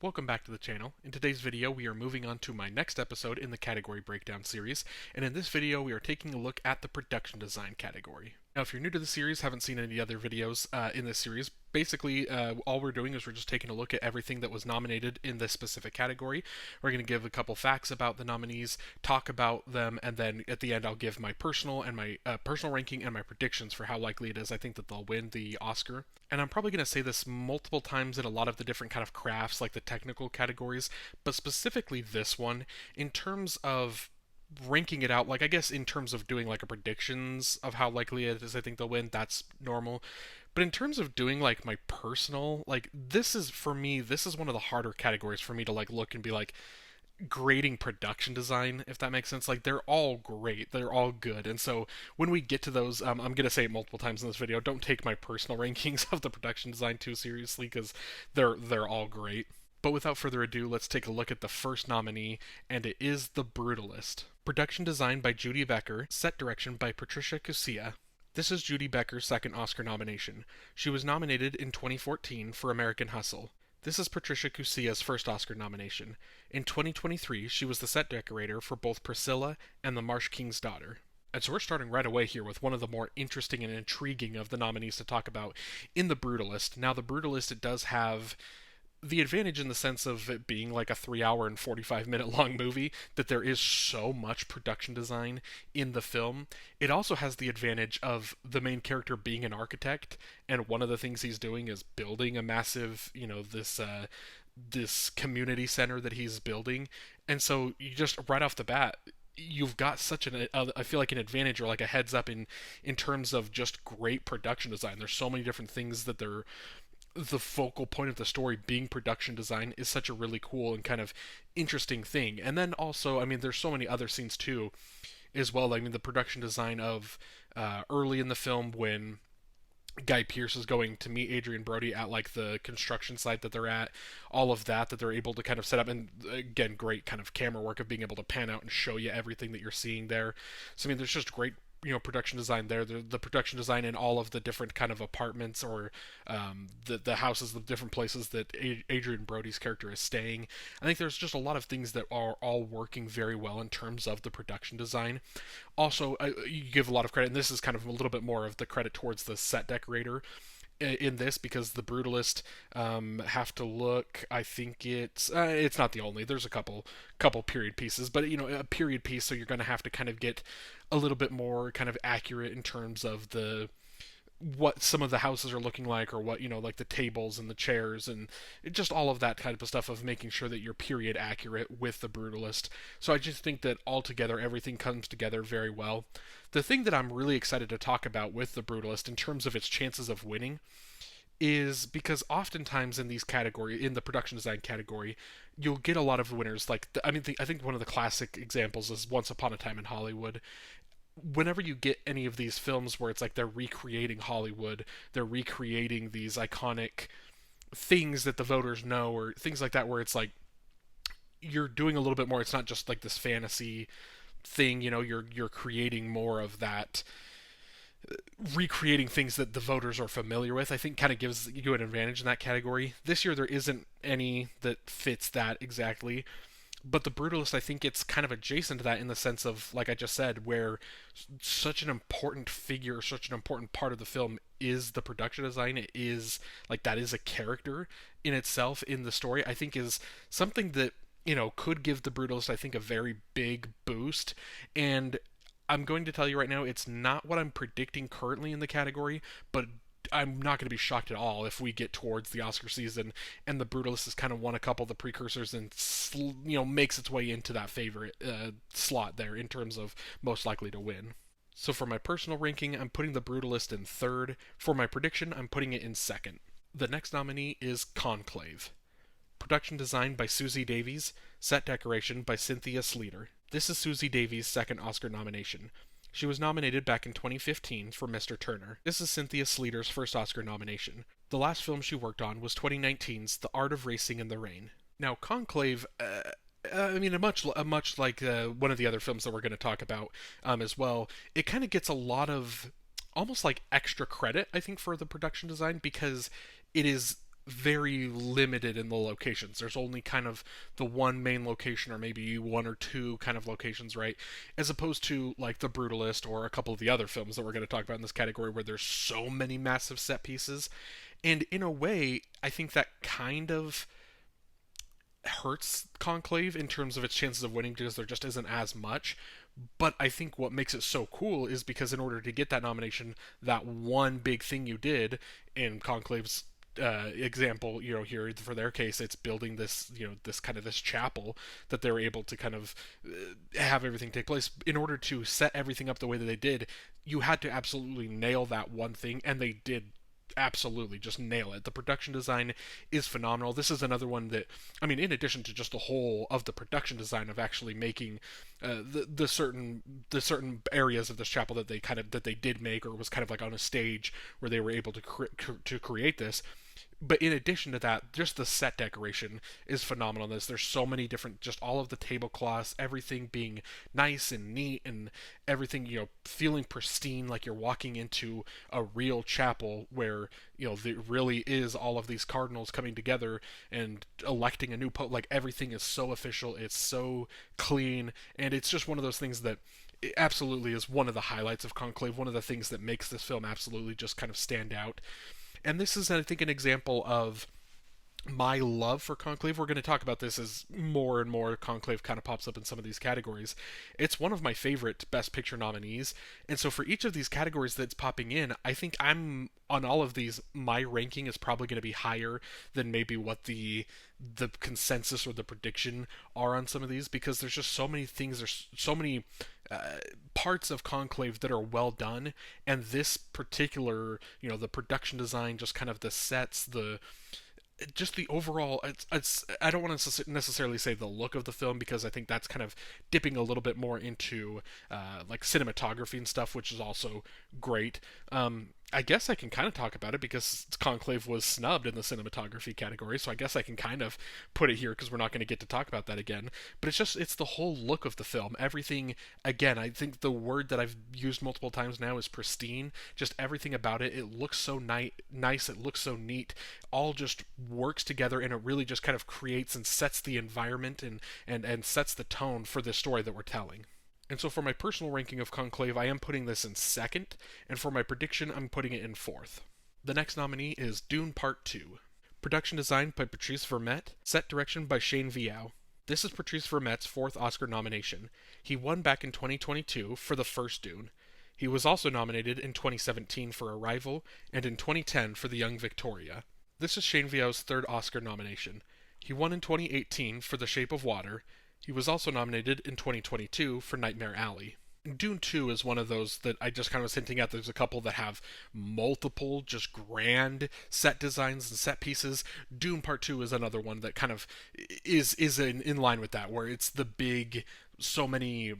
Welcome back to the channel. In today's video, we are moving on to my next episode in the category breakdown series, and in this video, we are taking a look at the production design category. Now, if you're new to the series, haven't seen any other videos in this series, basically all we're doing is we're just taking a look at everything that was nominated in this specific category. We're going to give a couple facts about the nominees, talk about them, and then at the end I'll give my personal ranking and my predictions for how likely it is I think that they'll win the Oscar. And I'm probably going to say this multiple times in a lot of the different kind of crafts, like the technical categories, but specifically this one, in terms of ranking it out, like I guess in terms of doing like a predictions of how likely it is I think they'll win, that's normal. But in terms of doing like my personal, like this is for me, this is one of the harder categories for me to like look and be like grading production design, if that makes sense. Like they're all great, they're all good, and so when we get to those, I'm gonna say it multiple times in this video. Don't take my personal rankings of the production design too seriously because they're all great. But without further ado, let's take a look at the first nominee, and it is The Brutalist. Production design by Judy Becker, set direction by Patricia Cusia. This is Judy Becker's second Oscar nomination. She was nominated in 2014 for American Hustle. This is Patricia Cusia's first Oscar nomination. In 2023, she was the set decorator for both Priscilla and The Marsh King's Daughter. And so we're starting right away here with one of the more interesting and intriguing of the nominees to talk about in The Brutalist. Now, The Brutalist, it does have the advantage in the sense of it being like a 3 hour and 45-minute long movie, that there is so much production design in the film. It also has the advantage of the main character being an architect, and one of the things he's doing is building a massive, this community center that he's building. And so you just right off the bat, you've got such I feel like an advantage, or like a heads up in terms of just great production design. There's so many different things that they're the focal point of the story being production design is such a really cool and kind of interesting thing. And then also, I mean, there's so many other scenes too as well. I mean, the production design of early in the film when Guy Pearce is going to meet Adrian Brody at like the construction site that they're at, all of that they're able to kind of set up, and again, great kind of camera work of being able to pan out and show you everything that you're seeing there. So I mean, there's just great production design there. The production design in all of the different kind of apartments, or the houses, the different places that Adrian Brody's character is staying. I think there's just a lot of things that are all working very well in terms of the production design. Also, you give a lot of credit, and this is kind of a little bit more of the credit towards the set decorator in this, because the Brutalist have to look. I think it's not the only. There's a couple period pieces, but a period piece, so you're going to have to kind of get a little bit more kind of accurate in terms of what some of the houses are looking like, or what like the tables and the chairs, and just all of that type of stuff of making sure that you're period accurate with the Brutalist. So I just think that altogether everything comes together very well. The thing that I'm really excited to talk about with the Brutalist in terms of its chances of winning is because oftentimes in these category, in the production design category, you'll get a lot of winners. Like I think one of the classic examples is Once Upon a Time in Hollywood. Whenever you get any of these films where it's like they're recreating Hollywood, they're recreating these iconic things that the voters know, or things like that, where it's like you're doing a little bit more. It's not just like this fantasy thing, you're creating more of that, recreating things that the voters are familiar with. I think kind of gives you an advantage in that category. This year there isn't any that fits that exactly. But the Brutalist, I think it's kind of adjacent to that in the sense of, like I just said, where such an important figure, such an important part of the film is the production design. It is, like, that is a character in itself in the story, I think is something that, could give the Brutalist, I think, a very big boost. And I'm going to tell you right now, it's not what I'm predicting currently in the category, but I'm not going to be shocked at all if we get towards the Oscar season and the Brutalist has kind of won a couple of the precursors and makes its way into that favorite slot there in terms of most likely to win. So for my personal ranking, I'm putting the Brutalist in third. For my prediction, I'm putting it in second. The next nominee is Conclave. Production design by Susie Davies, set decoration by Cynthia Sleater. This is Susie Davies' second Oscar nomination. She was nominated back in 2015 for Mr. Turner. This is Cynthia Sleater's first Oscar nomination. The last film she worked on was 2019's The Art of Racing in the Rain. Now, Conclave, much like one of the other films that we're going to talk about as well, it kind of gets a lot of almost like extra credit, I think, for the production design, because it is very limited in the locations. There's only kind of the one main location, or maybe one or two kind of locations, right? As opposed to like The Brutalist or a couple of the other films that we're going to talk about in this category where there's so many massive set pieces. And in a way, I think that kind of hurts Conclave in terms of its chances of winning because there just isn't as much. But I think what makes it so cool is because in order to get that nomination, that one big thing you did in Conclave's example, here for their case, it's building this, this kind of this chapel that they were able to kind of have everything take place. In order to set everything up the way that they did, you had to absolutely nail that one thing, and they did absolutely just nail it. The production design is phenomenal. This is another one that, I mean, in addition to just the whole of the production design of actually making the certain areas of this chapel that they did make, or was kind of like on a stage where they were able to create this. But in addition to that, just the set decoration is phenomenal in this. There's so many different, just all of the tablecloths, everything being nice and neat, and everything, feeling pristine, like you're walking into a real chapel where, there really is all of these cardinals coming together and electing a new pope. Like everything is so official, it's so clean, and it's just one of those things that it absolutely is one of the highlights of Conclave, one of the things that makes this film absolutely just kind of stand out. And this is, I think, an example of my love for Conclave. We're going to talk about this as more and more Conclave kind of pops up in some of these categories. It's one of my favorite Best Picture nominees, and so for each of these categories that's popping in, I think I'm on all of these. My ranking is probably going to be higher than maybe what the consensus or the prediction are on some of these, because there's just so many things. There's so many parts of Conclave that are well done, and this particular, the production design, just kind of the sets, just the overall, it's I don't want to necessarily say the look of the film, because I think that's kind of dipping a little bit more into like cinematography and stuff, which is also great. I guess I can kind of talk about it because Conclave was snubbed in the cinematography category, so I guess I can kind of put it here because we're not going to get to talk about that again. But it's the whole look of the film. Everything, again, I think the word that I've used multiple times now is pristine. Just everything about it. It looks so nice. It looks so neat. All just works together, and it really just kind of creates and sets the environment and sets the tone for the story that we're telling. And so for my personal ranking of Conclave, I am putting this in second, and for my prediction, I'm putting it in fourth. The next nominee is Dune Part 2. Production design by Patrice Vermette, set direction by Shane Viau. This is Patrice Vermette's fourth Oscar nomination. He won back in 2022 for the first Dune. He was also nominated in 2017 for Arrival, and in 2010 for The Young Victoria. This is Shane Viau's third Oscar nomination. He won in 2018 for The Shape of Water. He was also nominated in 2022 for Nightmare Alley. Dune 2 is one of those that I just kind of was hinting at. There's a couple that have multiple, just grand set designs and set pieces. Dune Part 2 is another one that kind of is in line with that, where it's the big, so many,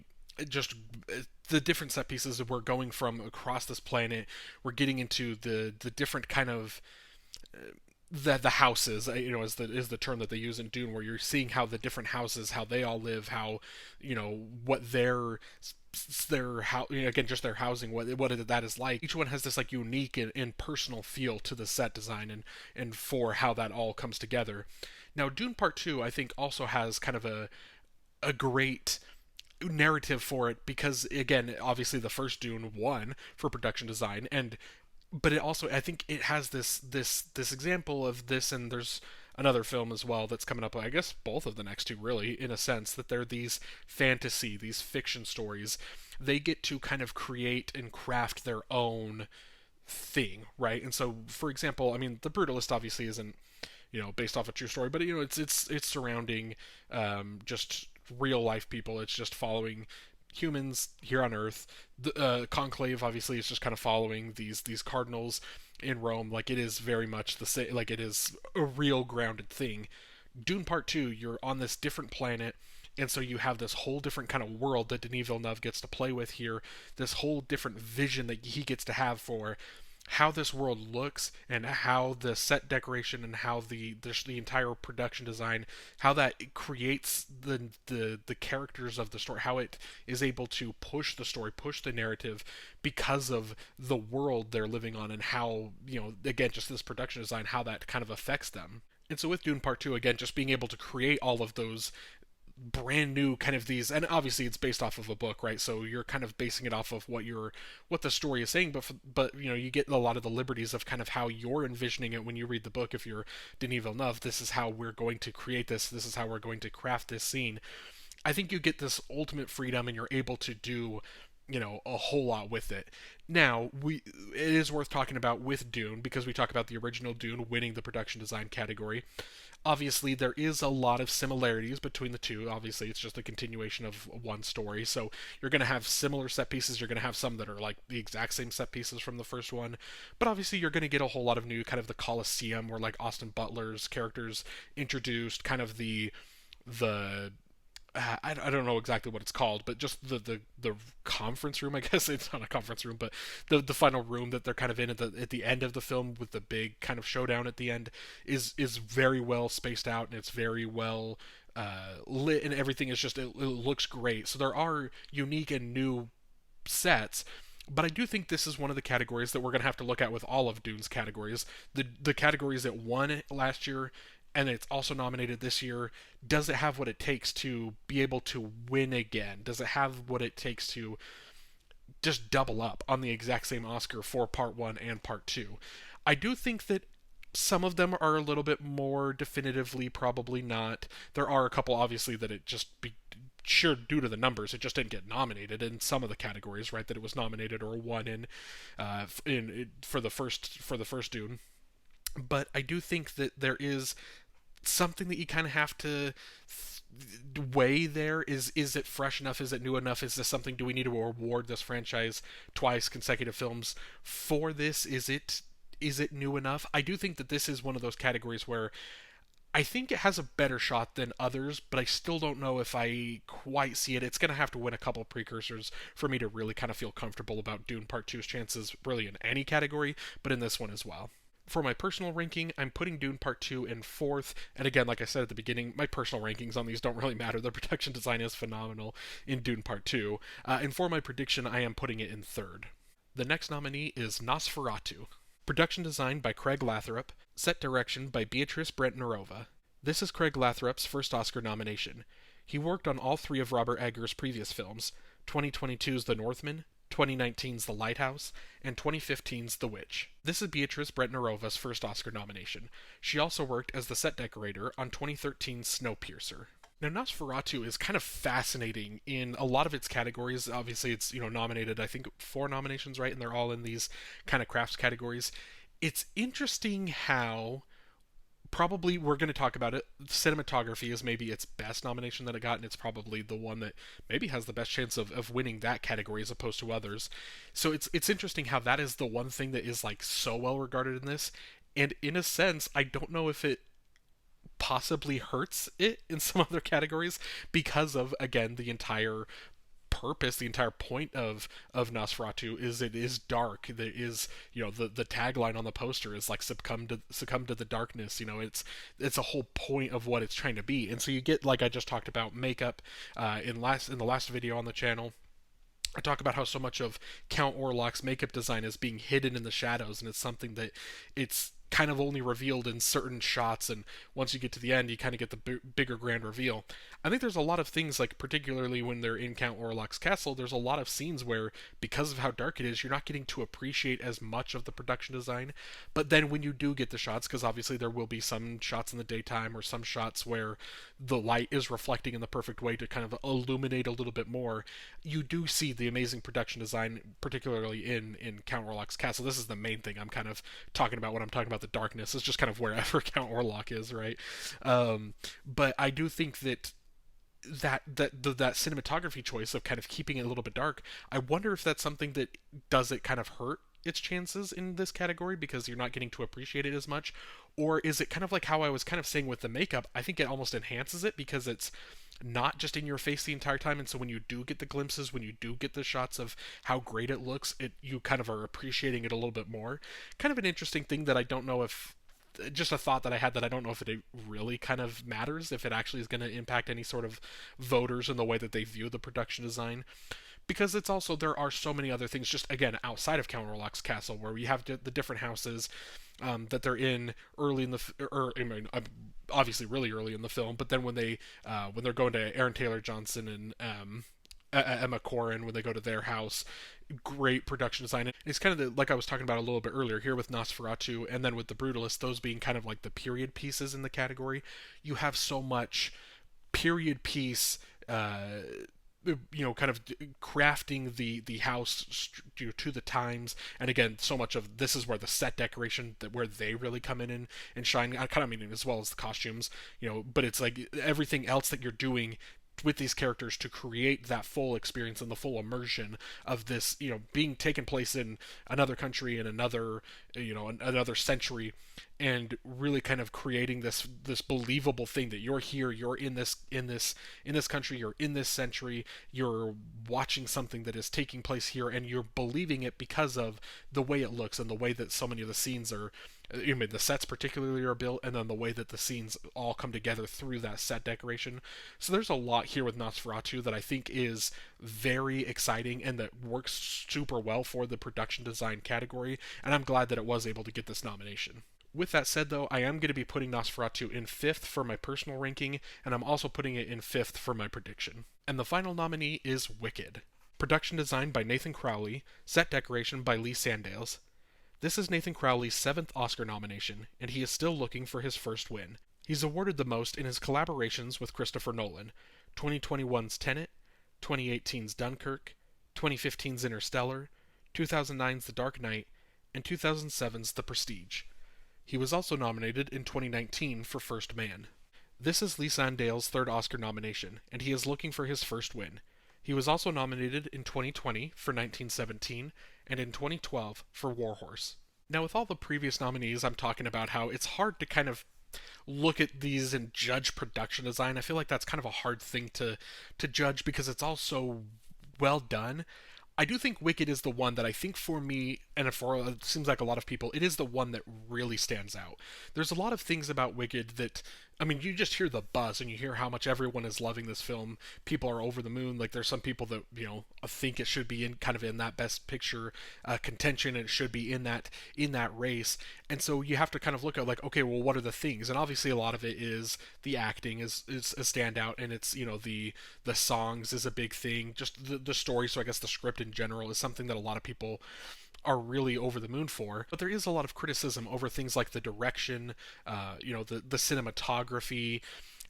just the different set pieces that we're going from across this planet. We're getting into the different kind of the houses, is the term that they use in Dune, where you're seeing how the different houses, how they all live, how, what their how, again, just their housing, what that is like. Each one has this like unique and personal feel to the set design, and for how that all comes together. Now Dune Part 2, I think, also has kind of a great narrative for it, because again, obviously the first Dune won for production design, and but it also, I think it has this example of this, and there's another film as well that's coming up, I guess both of the next two really, in a sense, that they're these fantasy, these fiction stories. They get to kind of create and craft their own thing, right? And so, for example, I mean, The Brutalist obviously isn't, based off a true story, but it's surrounding just real life people. It's just following humans here on Earth. The Conclave obviously is just kind of following these cardinals in Rome. Like, it is very much the same. Like, it is a real grounded thing. Dune Part 2, you're on this different planet, and so you have this whole different kind of world that Denis Villeneuve gets to play with here. This whole different vision that he gets to have for how this world looks and how the set decoration and how the entire production design, how that creates the characters of the story, how it is able to push the story, push the narrative because of the world they're living on, and how, again, just this production design, how that kind of affects them. And so with Dune Part 2, again, just being able to create all of those brand new kind of these, and obviously it's based off of a book, right? So you're kind of basing it off of what the story is saying, but you get a lot of the liberties of kind of how you're envisioning it when you read the book. If you're Denis Villeneuve, this is how we're going to create this is how we're going to craft this scene. I think you get this ultimate freedom, and you're able to do a whole lot with it. Now, it is worth talking about with Dune, because we talk about the original Dune winning the production design category. Obviously, there is a lot of similarities between the two. Obviously, it's just a continuation of one story, so you're going to have similar set pieces. You're going to have some that are like the exact same set pieces from the first one, but obviously you're going to get a whole lot of new, kind of the Colosseum, where like Austin Butler's characters introduced, kind of the I don't know exactly what it's called, but just the conference room. I guess it's not a conference room, but the final room that they're kind of in at the end of the film, with the big kind of showdown at the end, is very well spaced out, and it's very well lit, and everything is just, it looks great. So there are unique and new sets. But I do think this is one of the categories that we're going to have to look at with all of Dune's categories. The categories that won last year, and it's also nominated this year, does it have what it takes to be able to win again? Does it have what it takes to just double up on the exact same Oscar for Part 1 and Part 2? I do think that some of them are a little bit more definitively probably not. There are a couple, obviously, that it just sure, due to the numbers, it just didn't get nominated in some of the categories, right? That it was nominated or won for the first Dune. But I do think that there is something that you kind of have to weigh there. Is it fresh enough? Is it new enough? Is this something, do we need to award this franchise twice consecutive films for this? Is it new enough? I do think that this is one of those categories where I think it has a better shot than others, but I still don't know if I quite see it. It's going to have to win a couple precursors for me to really kind of feel comfortable about Dune Part Two's chances, really in any category, but in this one as well. For my personal ranking, I'm putting Dune Part 2 in fourth. And again, like I said at the beginning, my personal rankings on these don't really matter. The production design is phenomenal in Dune Part 2. And for my prediction, I am putting it in third. The next nominee is Nosferatu. Production design by Craig Lathrop. Set direction by Beatrice Brent Nerova. This is Craig Lathrop's first Oscar nomination. He worked on all three of Robert Eggers' previous films: 2022's The Northman, 2019's The Lighthouse, and 2015's The Witch. This is Beatrice Brent Nerova's first Oscar nomination. She also worked as the set decorator on 2013's Snowpiercer. Now, Nosferatu is kind of fascinating in a lot of its categories. Obviously, it's nominated, I think, 4 nominations, right? And they're all in these kind of crafts categories. It's interesting how, probably, we're going to talk about it, cinematography is maybe its best nomination that it got, and it's probably the one that maybe has the best chance of winning that category as opposed to others. So it's interesting how that is the one thing that is like so well regarded in this, and in a sense, I don't know if it possibly hurts it in some other categories, because of, again, the entire purpose, the entire point of Nosferatu is it is dark. There is, the tagline on the poster is like succumb to the darkness. It's a whole point of what it's trying to be. And so you get, like I just talked about, makeup in the last video on the channel. I talk about how so much of Count Orlok's makeup design is being hidden in the shadows, and it's something that it's kind of only revealed in certain shots, and once you get to the end, you kind of get the bigger grand reveal. I think there's a lot of things, like particularly when they're in Count Orlok's castle, there's a lot of scenes where, because of how dark it is, you're not getting to appreciate as much of the production design. But then when you do get the shots, because obviously there will be some shots in the daytime or some shots where the light is reflecting in the perfect way to kind of illuminate a little bit more, you do see the amazing production design, particularly in Count Orlok's castle. This is the main thing I'm kind of talking about when I'm talking about the darkness, is just kind of wherever Count Orlok is, right? But I do think that cinematography choice of kind of keeping it a little bit dark, I wonder if that's something that does it kind of hurt its chances in this category because you're not getting to appreciate it as much? Or is it kind of like how I was kind of saying with the makeup? I think it almost enhances it because it's not just in your face the entire time, and so when you do get the glimpses, when you do get the shots of how great it looks, it you kind of are appreciating it a little bit more. Kind of an interesting thing that I don't know if, just a thought that I had, that I don't know if it really kind of matters, if it actually is going to impact any sort of voters in the way that they view the production design. Because it's also, there are so many other things just again outside of Counterlock's castle where we have the different houses that they're in early in the I mean, obviously really early in the film, but then when they're going to Aaron Taylor Johnson and Emma Corrin, when they go to their house, great production design. It's kind of like I was talking about a little bit earlier here with Nosferatu, and then with the Brutalist, those being kind of like the period pieces in the category. You have so much period piece. Kind of crafting the house to the times, and again, so much of this is where the set decoration, that where they really come in and shine. I kind of mean as well as the costumes, but it's like everything else that you're doing with these characters to create that full experience and the full immersion of this, being taken place in another country in another, another century, and really kind of creating this believable thing that you're here, you're in this country, you're in this century, you're watching something that is taking place here, and you're believing it because of the way it looks and the way that so many of the scenes are. I mean, the sets particularly are built, and then the way that the scenes all come together through that set decoration. So there's a lot here with Nosferatu that I think is very exciting and that works super well for the production design category, and I'm glad that it was able to get this nomination. With that said, though, I am going to be putting Nosferatu in 5th for my personal ranking, and I'm also putting it in 5th for my prediction. And the final nominee is Wicked. Production design by Nathan Crowley, set decoration by Lee Sandales. This is Nathan Crowley's 7th Oscar nomination, and he is still looking for his first win. He's awarded the most in his collaborations with Christopher Nolan, 2021's Tenet, 2018's Dunkirk, 2015's Interstellar, 2009's The Dark Knight, and 2007's The Prestige. He was also nominated in 2019 for First Man. This is Lee Sandales' 3rd Oscar nomination, and he is looking for his first win. He was also nominated in 2020 for 1917 and in 2012 for Warhorse. Now, with all the previous nominees, I'm talking about how it's hard to kind of look at these and judge production design. I feel like that's kind of a hard thing to judge because it's all so well done. I do think Wicked is the one that I think for me, and for it seems like a lot of people, it is the one that really stands out. There's a lot of things about Wicked that, I mean, you just hear the buzz and you hear how much everyone is loving this film. People are over the moon. Like, there's some people that, think it should be in kind of in that best picture contention, and it should be in that race. And so you have to kind of look at, like, okay, well, what are the things? And obviously a lot of it is the acting is a standout, and it's, the songs is a big thing. Just the story, so I guess the script in general is something that a lot of people are really over the moon for. But there is a lot of criticism over things like the direction, the cinematography.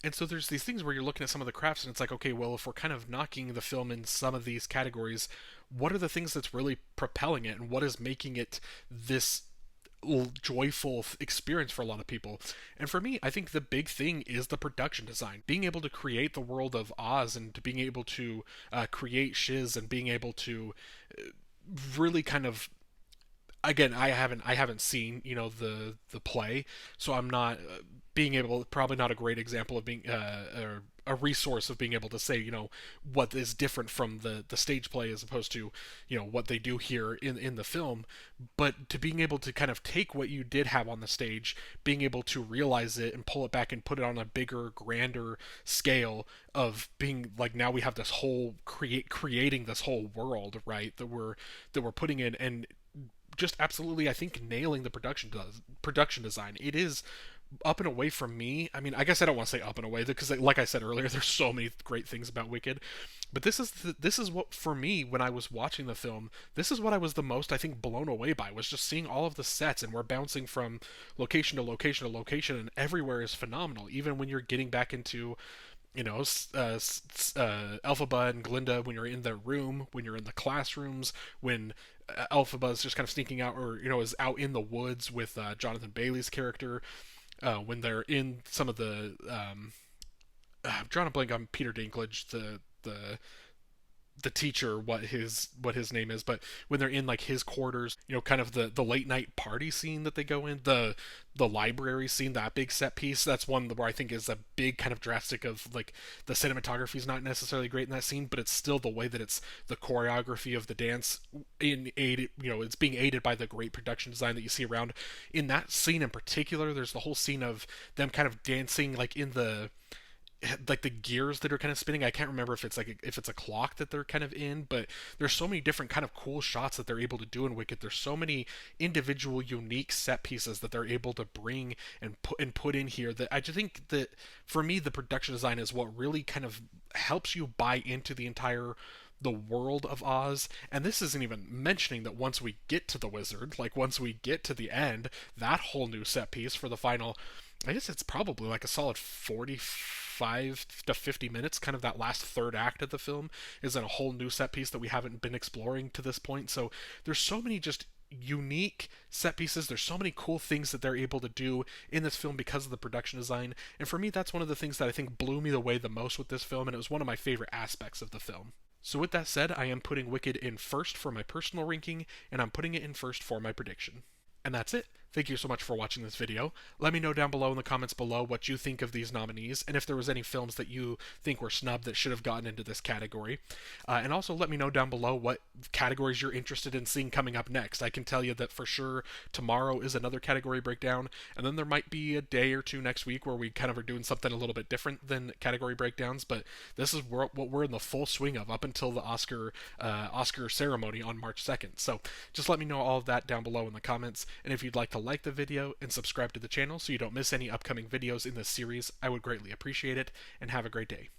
And so there's these things where you're looking at some of the crafts and it's like, okay, well, if we're kind of knocking the film in some of these categories, what are the things that's really propelling it, and what is making it this joyful experience for a lot of people? And for me, I think the big thing is the production design. Being able to create the world of Oz, and to being able to create Shiz, and being able to really kind of, again, I haven't seen the play, so I'm not being able, probably not a great example of being a resource of being able to say what is different from the stage play as opposed to what they do here in the film. But to being able to kind of take what you did have on the stage, being able to realize it and pull it back and put it on a bigger, grander scale of being like, now we have this whole creating this whole world, right, that we're putting in, and just absolutely, I think, nailing the production design. It is up and away from me. I mean, I guess I don't want to say up and away because, like I said earlier, there's so many great things about Wicked. But this is what, for me, when I was watching the film, this is what I was the most, I think, blown away by, was just seeing all of the sets, and we're bouncing from location to location to location, and everywhere is phenomenal. Even when you're getting back into Elphaba and Glinda, when you're in the room, when you're in the classrooms, when Elphaba is just kind of sneaking out, or is out in the woods with Jonathan Bailey's character, when they're in some of the I'm drawing a blank on Peter Dinklage, the the teacher what his name is, but when they're in like his quarters, kind of the late night party scene that they go in, the library scene, that big set piece, that's one where I think is a big kind of drastic of like the cinematography is not necessarily great in that scene, but it's still the way that it's the choreography of the dance in aided, it's being aided by the great production design that you see around in that scene in particular. There's the whole scene of them kind of dancing like in the gears that are kind of spinning. I can't remember if it's a clock that they're kind of in, but there's so many different kind of cool shots that they're able to do in Wicked. There's so many individual unique set pieces that they're able to bring and put in here that I just think that for me the production design is what really kind of helps you buy into the world of Oz. And this isn't even mentioning that once we get to the wizard, like once we get to the end, that whole new set piece for the final, I guess it's probably like a solid 45 to 50 minutes, kind of that last third act of the film, is in a whole new set piece that we haven't been exploring to this point. So there's so many just unique set pieces. There's so many cool things that they're able to do in this film because of the production design. And for me, that's one of the things that I think blew me away the most with this film, and it was one of my favorite aspects of the film. So with that said, I am putting Wicked in first for my personal ranking, and I'm putting it in first for my prediction. And that's it. Thank you so much for watching this video. Let me know down below in the comments below what you think of these nominees, and if there was any films that you think were snubbed that should have gotten into this category. And also let me know down below what categories you're interested in seeing coming up next. I can tell you that for sure tomorrow is another category breakdown, and then there might be a day or two next week where we kind of are doing something a little bit different than category breakdowns, but this is what we're in the full swing of up until the Oscar ceremony on March 2nd. So just let me know all of that down below in the comments, and if you'd like to like the video and subscribe to the channel so you don't miss any upcoming videos in this series, I would greatly appreciate it, and have a great day.